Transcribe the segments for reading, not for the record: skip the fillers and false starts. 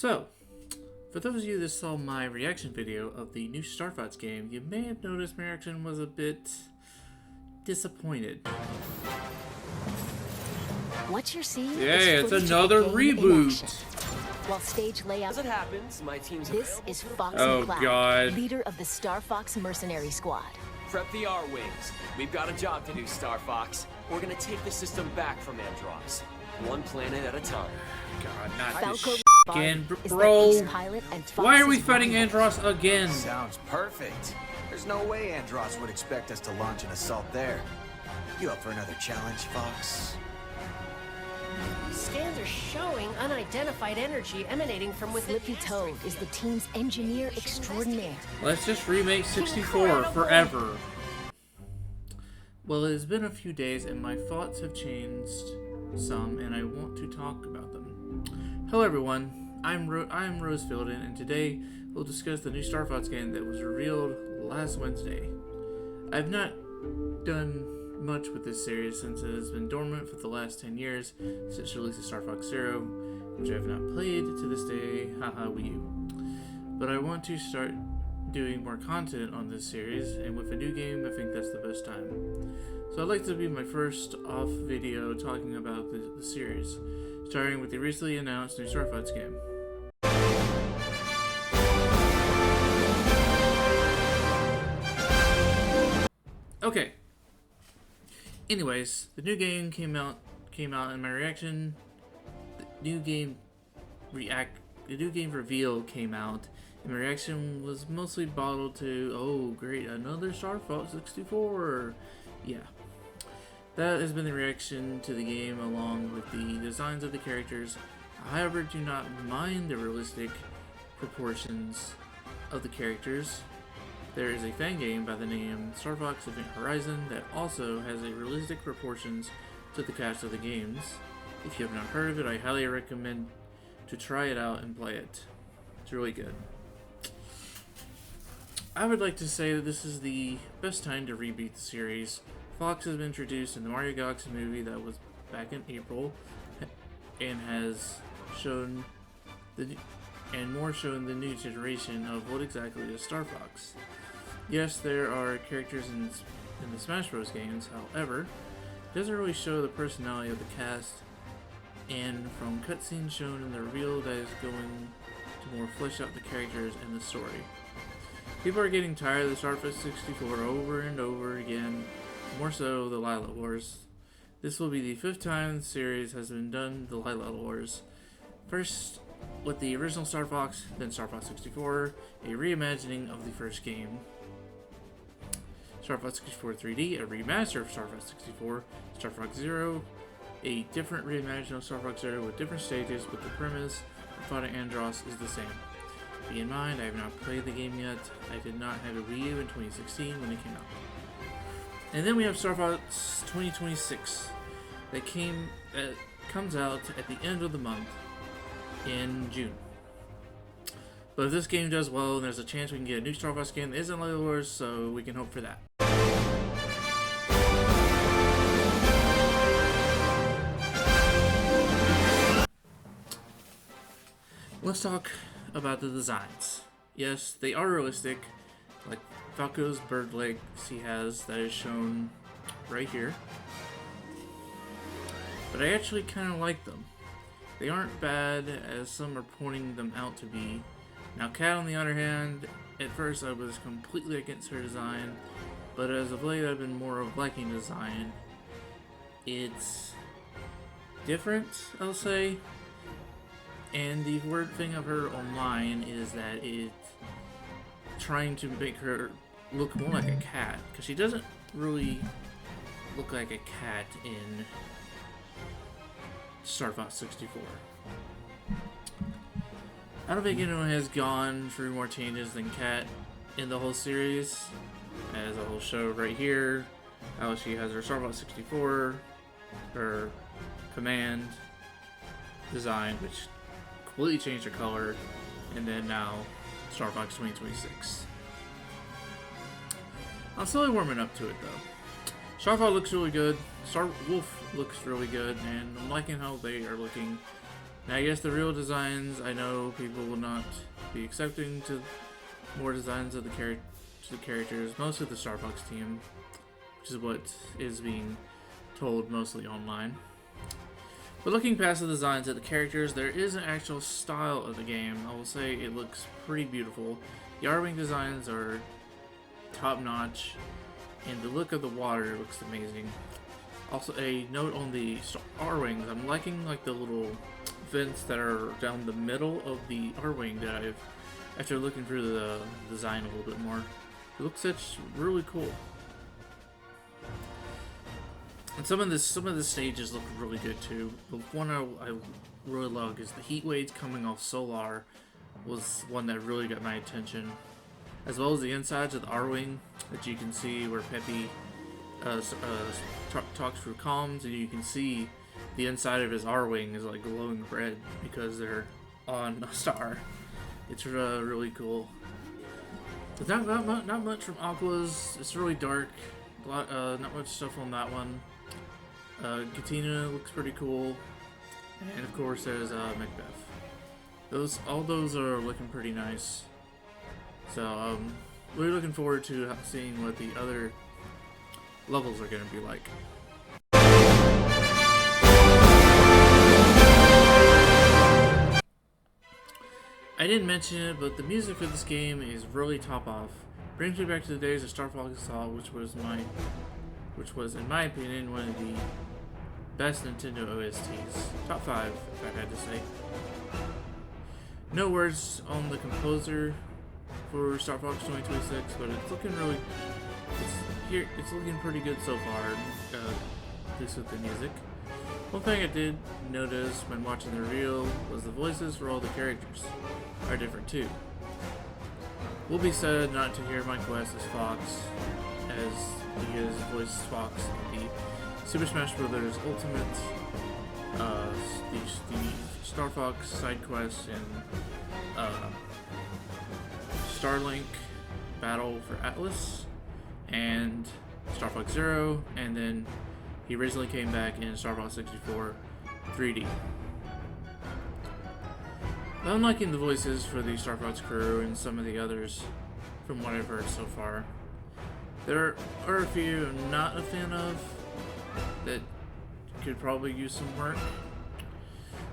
So, for those of you that saw my reaction video of the new Star Fox game, you may have noticed my reaction was a bit disappointed. What you're seeing it's is another reboot. While stage layout, as it happens, my team's this is Fox Oh, McCloud, God. leader of the Star Fox Mercenary Squad. Prep the R-Wings. We've got a job to do, Star Fox. We're gonna take the system back from Andros, one planet at a time. God, not Falco this again, is bro. the pilot and Why are we Fox's fighting rival. Andros again? Sounds perfect. There's no way Andros would expect us to launch an assault there. You up for another challenge, Fox? Scans are showing unidentified energy emanating from within. Flippy Toad is the team's engineer extraordinaire. Let's just remake 64 forever. Well, it has been a few days and my thoughts have changed some, and I want to talk about them. Hello everyone, I'm Rosefielden, and today we'll discuss the new Star Fox game that was revealed last Wednesday. I've not done much with this series since it has been dormant for the last 10 years since the release of Star Fox Zero, which I have not played to this day, haha Wii U. But I want to start doing more content on this series, and with a new game I think that's the best time. So I'd like to be my first off video talking about the series, starting with the recently announced new Star Fox game. Okay. Anyways, the new game came out in my reaction. The new game reveal came out, and my reaction was mostly bottled to, oh great, another Star Fox 64. Yeah. That has been the reaction to the game, along with the designs of the characters. However, do not mind the realistic proportions of the characters. There is a fan game by the name Star Fox Event Horizon that also has a realistic proportions to the cast of the games. If you have not heard of it, I highly recommend to try it out and play it. It's really good. I would like to say that this is the best time to reboot the series. Fox has been introduced in the Mario Galaxy movie that was back in April, and has shown shown the new generation of what exactly is Star Fox. Yes, there are characters in the Smash Bros. Games, however, it doesn't really show the personality of the cast, and from cutscenes shown in the reveal that is going to more flesh out the characters and the story. People are getting tired of the Star Fox 64 over and over again, more so the Lylat Wars. This will be the 5th time the series has been done, the Lylat Wars. First with the original Star Fox, then Star Fox 64, a reimagining of the first game. Star Fox 64 3D, a remaster of Star Fox 64, Star Fox Zero, a different reimagining of Star Fox Zero with different stages, but the premise of fighting Andros is the same. Be in mind, I have not played the game yet. I did not have a Wii U in 2016 when it came out. And then we have Star Fox 2026 that comes out at the end of the month in June. But if this game does well, there's a chance we can get a new Star Fox game that isn't Lylat Wars, so we can hope for that. Let's talk about the designs. Yes, they are realistic, like Falco's bird legs he has that is shown right here. But I actually kind of like them. They aren't bad as some are pointing them out to be. Now Kat, on the other hand, at first I was completely against her design, but as of late I've been more of liking design. It's different, I'll say. And the weird thing of her online is that it's trying to make her look more like a cat, because she doesn't really look like a cat in Star Fox 64. I don't think anyone has gone through more changes than Kat in the whole series, as I will show right here how she has her Star Fox 64, her command design, which completely changed her color, and then now Star Fox 2026. I'm slowly warming up to it though. Star Fox looks really good, Star Wolf looks really good, and I'm liking how they are looking Now, I guess the real designs, I know people will not be accepting to more designs of the characters, mostly the Star Fox team, which is what is being told mostly online. But looking past the designs of the characters, there is an actual style of the game. I will say it looks pretty beautiful. The R-Wing designs are top-notch, and the look of the water looks amazing. Also, a note on the R-Wings, I'm liking like the little vents that are down the middle of the R-Wing that I've, after looking through the design a little bit more, it looks such really cool. And some of the stages look really good too. The one I really love is the heat waves coming off Solar was one that really got my attention, as well as the insides of the R-Wing that you can see where Peppy talks through comms, and you can see the inside of his R-Wing is like glowing red because they're on a star. It's really cool. But not much from Aqua's. It's really dark. Not much stuff on that one. Katina looks pretty cool, and of course there's Macbeth. All those are looking pretty nice. So really looking forward to seeing what the other levels are going to be like. I didn't mention it, but the music for this game is really top off. Brings me back to the days of Star Fox Assault, which was in my opinion one of the best Nintendo OSTs. Top 5, if I had to say. No words on the composer for Star Fox 2026, but it's looking it's looking pretty good so far, at least with the music. One thing I did notice when watching the reveal was the voices for all the characters are different too. Will be sad not to hear Mike West as Fox, as he has voiced Fox in the Super Smash Bros. Ultimate, the Star Fox side quests and Starlink Battle for Atlas and Star Fox Zero, and then he originally came back in Star Fox 64 3D. I'm liking the voices for the Star Fox crew and some of the others from what I've heard so far. There are a few I'm not a fan of that could probably use some work,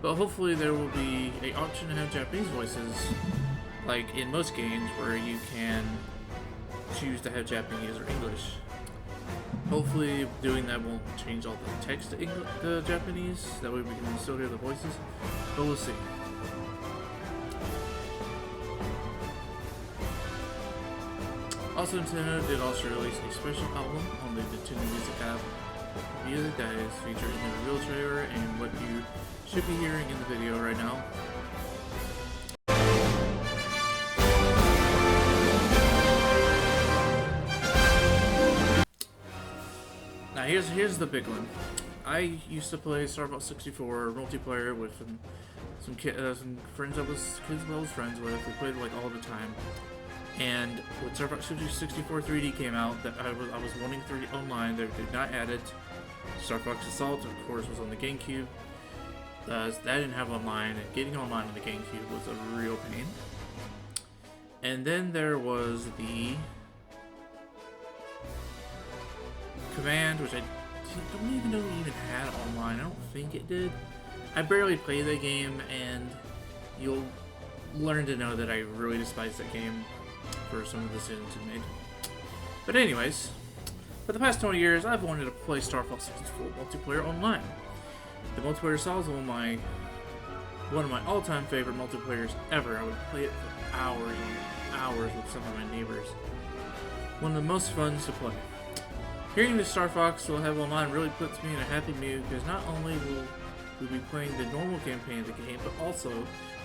but hopefully there will be an option to have Japanese voices, like in most games where you can choose to have Japanese or English. Hopefully doing that won't change all the text to Japanese, that way we can still hear the voices, but we'll see. Also, Nintendo did also release a special album on the Nintendo Music app. Music that is featured in the reveal trailer and what you should be hearing in the video right now. Now here's the big one. I used to play Star Fox 64 multiplayer with some friends I was friends with. We played like all the time. And when Star Fox 64 3D came out, that I was wanting 3D online. They did not add it. Star Fox Assault, of course, was on the GameCube. That didn't have online, and getting online on the GameCube was a real pain. And then there was the Command, which I don't even know it even had online. I don't think it did. I barely played that game, and you'll learn to know that I really despise that game for some of the decisions it made. But anyways, for the past 20 years, I've wanted to play Star Fox 64 multiplayer online. The multiplayer style is one of my all-time favorite multiplayers ever. I would play it for hours and hours with some of my neighbors. One of the most fun to play. Hearing that Star Fox will have online really puts me in a happy mood, because not only will we be playing the normal campaign of the game, but also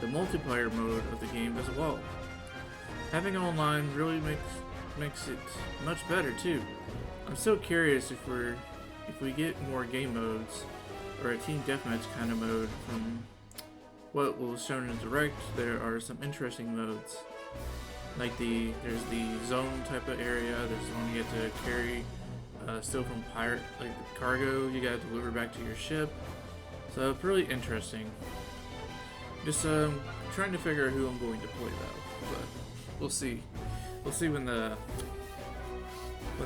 the multiplayer mode of the game as well. Having it online really makes it much better too. I'm so curious if we get more game modes or a team deathmatch kind of mode from what was shown in the Direct. There are some interesting modes, like there's the zone type of area. There's one you get to carry still from pirate, like cargo you gotta deliver back to your ship. So it's really interesting. Just trying to figure out who I'm going to play though, but we'll see. We'll see when the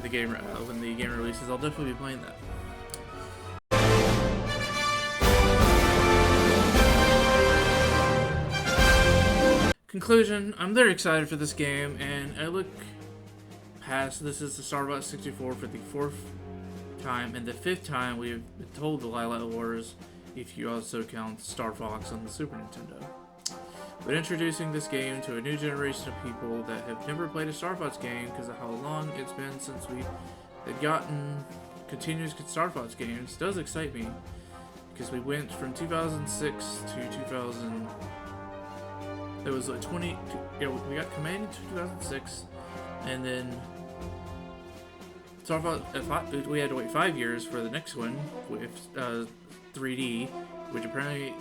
game releases. I'll definitely be playing that. Conclusion, I'm very excited for this game, and I look past, this is the Starbot 64 for the 4th time, and the 5th time we've been told the Lilac Wars, if you also count Star Fox on the Super Nintendo. But introducing this game to a new generation of people that have never played a Star Fox game because of how long it's been since we had gotten continuous Star Fox games does excite me, because we went from 2006 to 2000. It was like we got Command in 2006, and then Star Fox, we had to wait 5 years for the next one with 3D, which apparently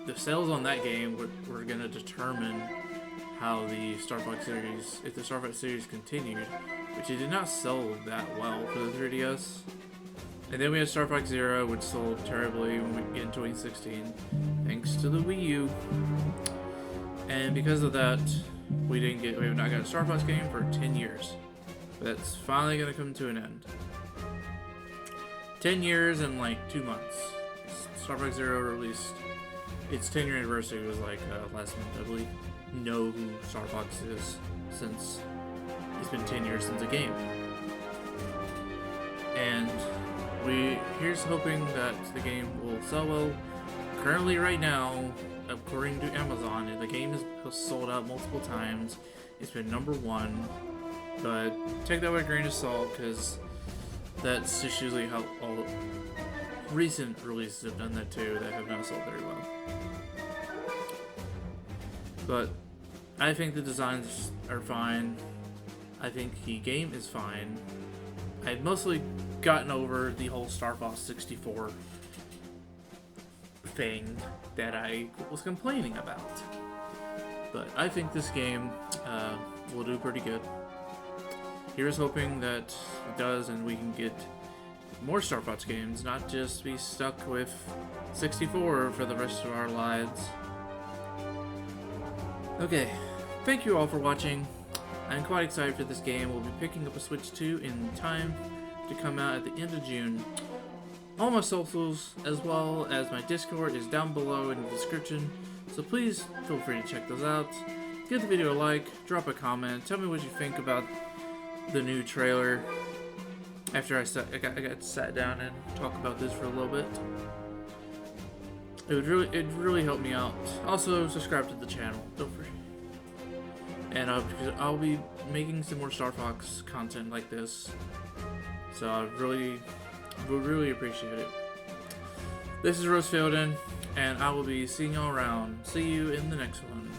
the sales on that game were going to determine how the Star Fox series, if the Star Fox series continued, which it did not sell that well for the 3DS. And then we had Star Fox Zero, which sold terribly in 2016, thanks to the Wii U. And because of that, we have not got a Star Fox game for 10 years. That's finally going to come to an end. 10 years and like 2 months. Star Fox Zero released its 10-year anniversary was like last month, I believe. Know who Star Fox is, since it's been 10 years since the game. And here's hoping that the game will sell well. Currently, right now, according to Amazon, the game has sold out multiple times. It's been #1, but take that with a grain of salt, because that's just usually how all recent releases have done that too, that have not sold very well. But I think the designs are fine. I think the game is fine. I've mostly gotten over the whole Star Fox 64 thing that I was complaining about. But I think this game will do pretty good. Here's hoping that it does, and we can get more Star Fox games, not just be stuck with 64 for the rest of our lives. Okay, thank you all for watching. I'm quite excited for this game. We'll be picking up a Switch 2 in time to come out at the end of June. All my socials, as well as my Discord, is down below in the description, so please feel free to check those out. Give the video a like, drop a comment, tell me what you think about the new trailer. After I got sat down and talk about this for a little bit, it'd really help me out. Also, subscribe to the channel, don't forget. And I'll be making some more Star Fox content like this, so I would really appreciate it. This is Rosefielden, and I will be seeing y'all around. See you in the next one.